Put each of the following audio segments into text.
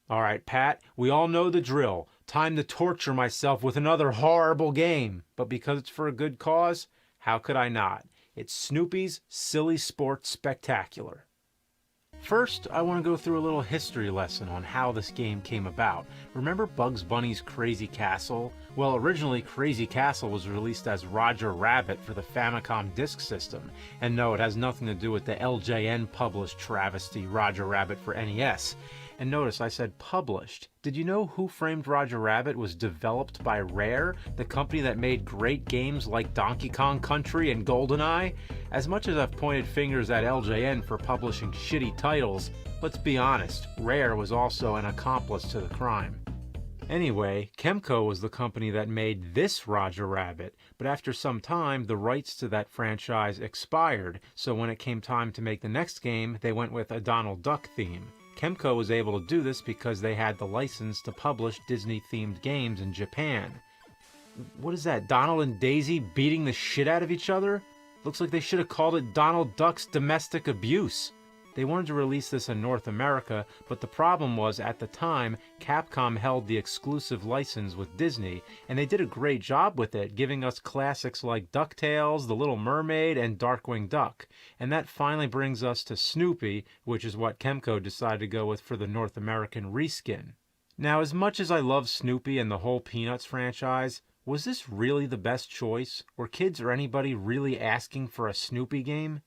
Alright, Pat, we all know the drill. Time to torture myself with another horrible game. But because it's for a good cause, how could I not? It's Snoopy's Silly Sports Spectacular. First, I want to go through a little history lesson on how this game came about. Remember Bugs Bunny's Crazy Castle? Well, originally Crazy Castle was released as Roger Rabbit for the Famicom Disk System. And no, it has nothing to do with the LJN published travesty Roger Rabbit for NES. And notice I said published. Did you know Who Framed Roger Rabbit was developed by Rare, the company that made great games like Donkey Kong Country and GoldenEye? As much as I've pointed fingers at LJN for publishing shitty titles, let's be honest, Rare was also an accomplice to the crime. Anyway, Kemco was the company that made this Roger Rabbit, but after some time the rights to that franchise expired, so when it came time to make the next game, they went with a Donald Duck theme. Kemco was able to do this because they had the license to publish Disney-themed games in Japan. What is that, Donald and Daisy beating the shit out of each other? Looks like they should have called it Donald Duck's Domestic Abuse. They wanted to release this in North America, but the problem was, at the time, Capcom held the exclusive license with Disney, and they did a great job with it, giving us classics like DuckTales, The Little Mermaid, and Darkwing Duck. And that finally brings us to Snoopy, which is what Kemco decided to go with for the North American reskin. Now, as much as I love Snoopy and the whole Peanuts franchise, was this really the best choice? Were kids or anybody really asking for a Snoopy game?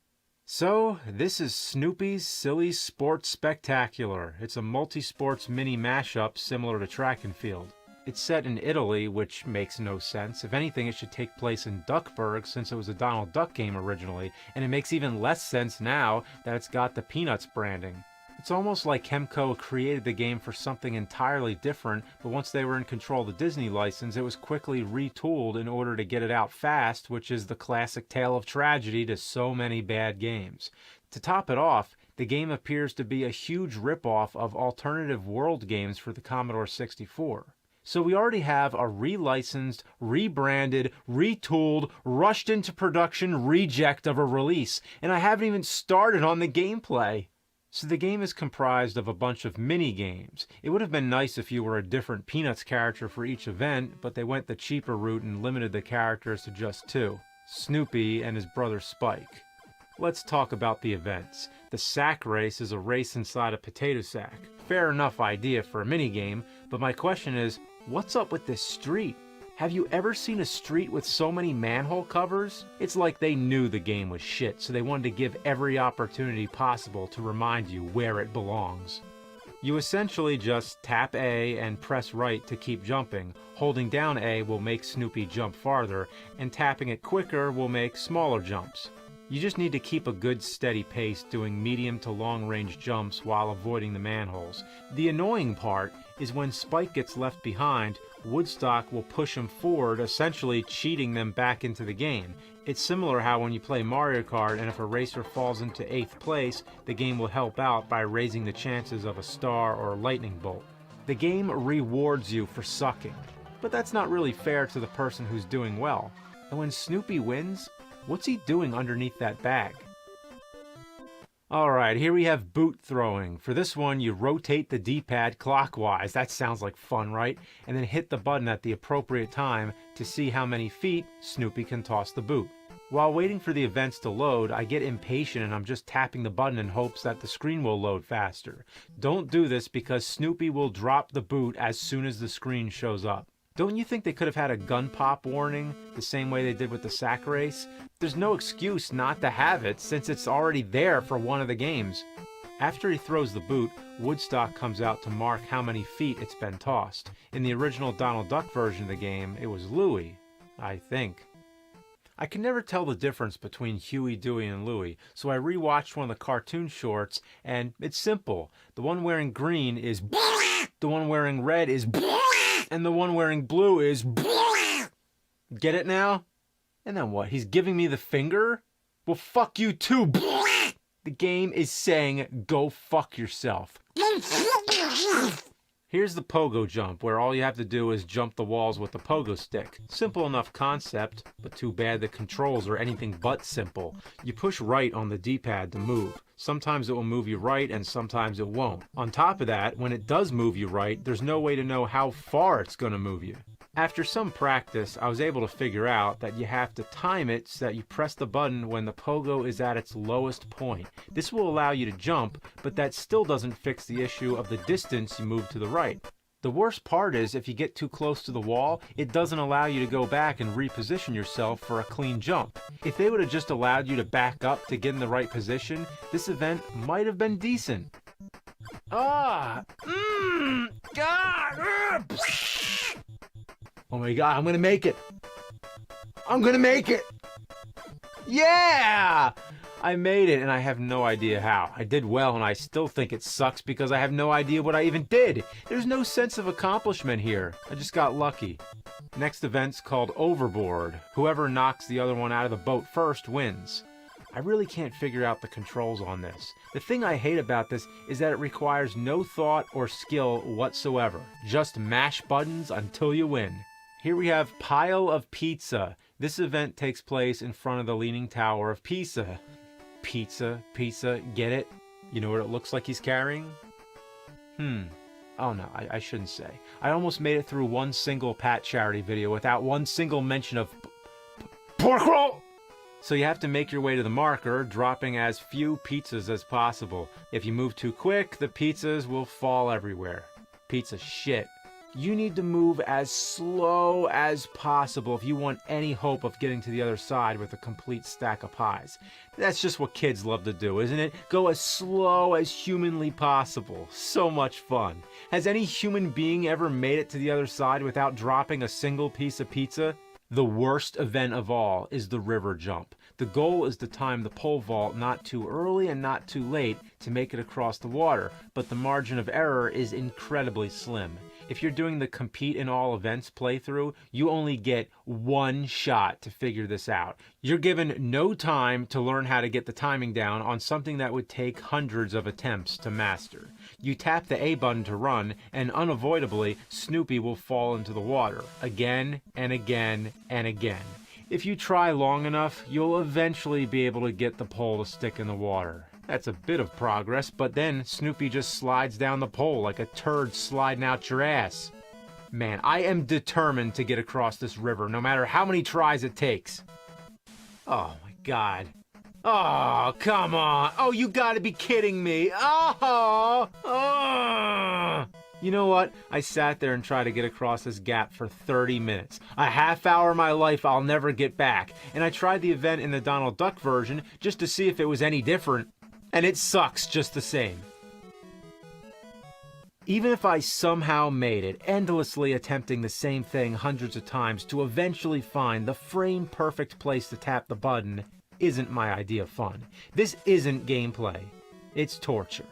So, this is Snoopy's Silly Sports Spectacular. It's a multi-sports mini mashup similar to track and field. It's set in Italy, which makes no sense. If anything, it should take place in Duckburg since it was a Donald Duck game originally, and it makes even less sense now that it's got the Peanuts branding. It's almost like Kemco created the game for something entirely different, but once they were in control of the Disney license, it was quickly retooled in order to get it out fast, which is the classic tale of tragedy to so many bad games. To top it off, the game appears to be a huge ripoff of alternative world games for the Commodore 64. So we already have a relicensed, rebranded, retooled, rushed into production reject of a release, and I haven't even started on the gameplay. So the game is comprised of a bunch of mini-games. It would have been nice if you were a different Peanuts character for each event, but they went the cheaper route and limited the characters to just two, Snoopy and his brother Spike. Let's talk about the events. The sack race is a race inside a potato sack. Fair enough idea for a mini-game, but my question is, what's up with this street? Have you ever seen a street with so many manhole covers? It's like they knew the game was shit, so they wanted to give every opportunity possible to remind you where it belongs. You essentially just tap A and press right to keep jumping. Holding down A will make Snoopy jump farther, and tapping it quicker will make smaller jumps. You just need to keep a good steady pace doing medium to long range jumps while avoiding the manholes. The annoying part is when Spike gets left behind, Woodstock will push him forward, essentially cheating them back into the game. It's similar how when you play Mario Kart and if a racer falls into 8th place, the game will help out by raising the chances of a star or a lightning bolt. The game rewards you for sucking, but that's not really fair to the person who's doing well. And when Snoopy wins, what's he doing underneath that bag? Alright, here we have boot throwing. For this one, you rotate the D-pad clockwise. That sounds like fun, right? And then hit the button at the appropriate time to see how many feet Snoopy can toss the boot. While waiting for the events to load, I get impatient and I'm just tapping the button in hopes that the screen will load faster. Don't do this because Snoopy will drop the boot as soon as the screen shows up. Don't you think they could have had a gun pop warning the same way they did with the sack race? There's no excuse not to have it since it's already there for one of the games. After he throws the boot, Woodstock comes out to mark how many feet it's been tossed. In the original Donald Duck version of the game, it was Louie, I think. I can never tell the difference between Huey, Dewey, and Louie, so I rewatched one of the cartoon shorts, and it's simple. The one wearing green is the one wearing red is and the one wearing blue is Get it now? And then what? He's giving me the finger? Well, fuck you too. The game is saying, go fuck yourself. Here's the Pogo Jump, where all you have to do is jump the walls with the pogo stick. Simple enough concept, but too bad the controls are anything but simple. You push right on the D-pad to move. Sometimes it will move you right and sometimes it won't. On top of that, when it does move you right, there's no way to know how far it's going to move you. After some practice, I was able to figure out that you have to time it so that you press the button when the pogo is at its lowest point. This will allow you to jump, but that still doesn't fix the issue of the distance you move to the right. The worst part is if you get too close to the wall, it doesn't allow you to go back and reposition yourself for a clean jump. If they would have just allowed you to back up to get in the right position, this event might have been decent. God! Oh my god, I'm gonna make it! I'm gonna make it! Yeah! I made it and I have no idea how. I did well and I still think it sucks because I have no idea what I even did. There's no sense of accomplishment here. I just got lucky. Next event's called Overboard. Whoever knocks the other one out of the boat first wins. I really can't figure out the controls on this. The thing I hate about this is that it requires no thought or skill whatsoever. Just mash buttons until you win. Here we have Pile of Pizza. This event takes place in front of the Leaning Tower of Pisa. Pizza, get it? You know what it looks like he's carrying? Oh no, I shouldn't say. I almost made it through one single Pat charity video without one single mention of pork roll! So you have to make your way to the marker, dropping as few pizzas as possible. If you move too quick, the pizzas will fall everywhere. Pizza shit. You need to move as slow as possible if you want any hope of getting to the other side with a complete stack of pies. That's just what kids love to do, isn't it? Go as slow as humanly possible. So much fun. Has any human being ever made it to the other side without dropping a single piece of pizza? The worst event of all is the river jump. The goal is to time the pole vault not too early and not too late to make it across the water, but the margin of error is incredibly slim. If you're doing the compete in all events playthrough, you only get one shot to figure this out. You're given no time to learn how to get the timing down on something that would take hundreds of attempts to master. You tap the A button to run, and unavoidably, Snoopy will fall into the water, again and again and again. If you try long enough, you'll eventually be able to get the pole to stick in the water. That's a bit of progress, but then Snoopy just slides down the pole like a turd sliding out your ass. Man, I am determined to get across this river, no matter how many tries it takes. Oh my god. Oh, come on. Oh, you gotta be kidding me. Oh! You know what? I sat there and tried to get across this gap for 30 minutes. A half hour of my life I'll never get back. And I tried the event in the Donald Duck version just to see if it was any different. And it sucks just the same. Even if I somehow made it, endlessly attempting the same thing hundreds of times to eventually find the frame-perfect place to tap the button isn't my idea of fun. This isn't gameplay. It's torture.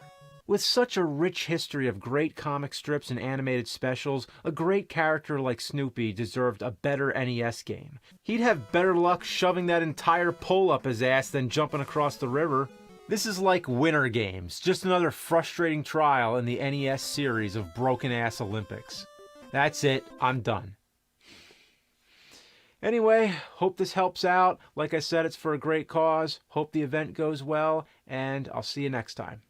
With such a rich history of great comic strips and animated specials, a great character like Snoopy deserved a better NES game. He'd have better luck shoving that entire pole up his ass than jumping across the river. This is like Winter Games, just another frustrating trial in the NES series of broken-ass Olympics. That's it, I'm done. Anyway, hope this helps out. Like I said, it's for a great cause. Hope the event goes well, and I'll see you next time.